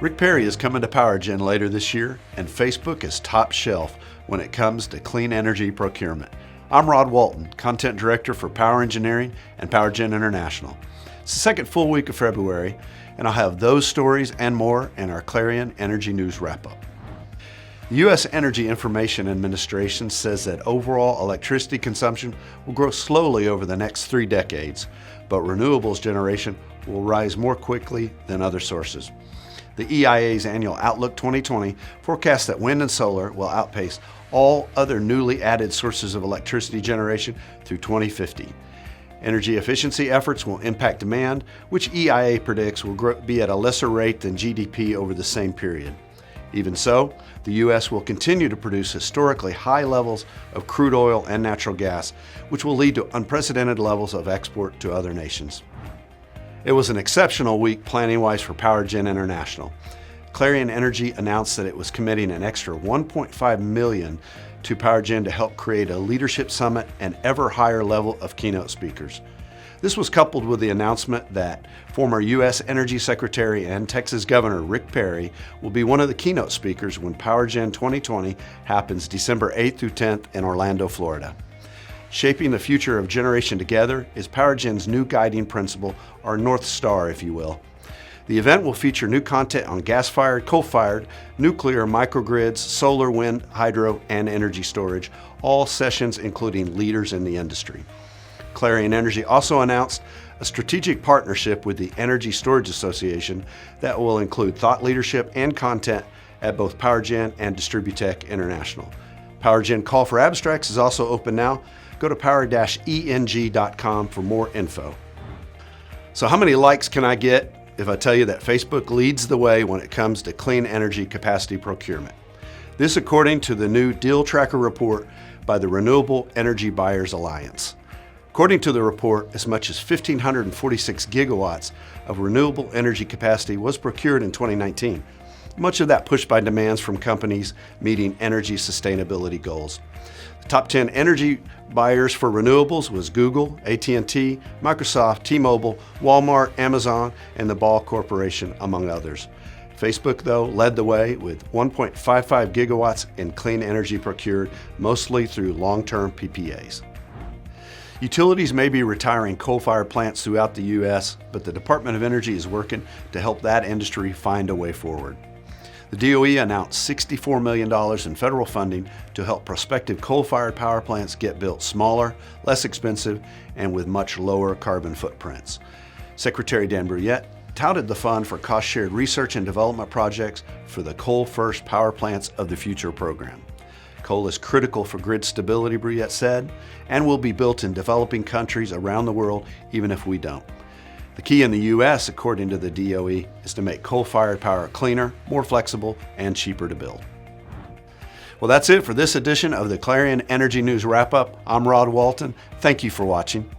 Rick Perry is coming to Powergen later this year, and Facebook is top shelf when it comes to clean energy procurement. I'm Rod Walton, Content Director for Power Engineering and Powergen International. It's the second full week of February, and I'll have those stories and more in our Clarion Energy News Wrap-Up. The U.S. Energy Information Administration says that overall electricity consumption will grow slowly over the next 3 decades, but renewables generation will rise more quickly than other sources. The EIA's Annual Outlook 2020 forecasts that wind and solar will outpace all other newly added sources of electricity generation through 2050. Energy efficiency efforts will impact demand, which EIA predicts will be at a lesser rate than GDP over the same period. Even so, the U.S. will continue to produce historically high levels of crude oil and natural gas, which will lead to unprecedented levels of export to other nations. It was an exceptional week planning-wise for Powergen International. Clarion Energy announced that it was committing an extra $1.5 million to Powergen to help create a leadership summit and ever higher level of keynote speakers. This was coupled with the announcement that former U.S. Energy Secretary and Texas Governor Rick Perry will be one of the keynote speakers when Powergen 2020 happens December 8th through 10th in Orlando, Florida. Shaping the future of generation together is Powergen's new guiding principle, our North Star, if you will. The event will feature new content on gas-fired, coal-fired, nuclear, microgrids, solar, wind, hydro, and energy storage, all sessions including leaders in the industry. Clarion Energy also announced a strategic partnership with the Energy Storage Association that will include thought leadership and content at both Powergen and Distributech International. Powergen call for abstracts is also open now. Go to power-eng.com for more info. So how many likes can I get if I tell you that Facebook leads the way when it comes to clean energy capacity procurement? This according to the new Deal Tracker report by the Renewable Energy Buyers Alliance. According to the report, as much as 1,546 gigawatts of renewable energy capacity was procured in 2019, much of that pushed by demands from companies meeting energy sustainability goals. The top 10 energy buyers for renewables was Google, AT&T, Microsoft, T-Mobile, Walmart, Amazon, and the Ball Corporation, among others. Facebook, though, led the way with 1.55 gigawatts in clean energy procured, mostly through long-term PPAs. Utilities may be retiring coal-fired plants throughout the U.S., but the Department of Energy is working to help that industry find a way forward. The DOE announced $64 million in federal funding to help prospective coal-fired power plants get built smaller, less expensive, and with much lower carbon footprints. Secretary Dan Brouillette touted the fund for cost-shared research and development projects for the Coal First Power Plants of the Future program. Coal is critical for grid stability, Brouillette said, and will be built in developing countries around the world even if we don't. The key in the U.S., according to the DOE, is to make coal-fired power cleaner, more flexible, and cheaper to build. Well, that's it for this edition of the Clarion Energy News Wrap-Up. I'm Rod Walton. Thank you for watching.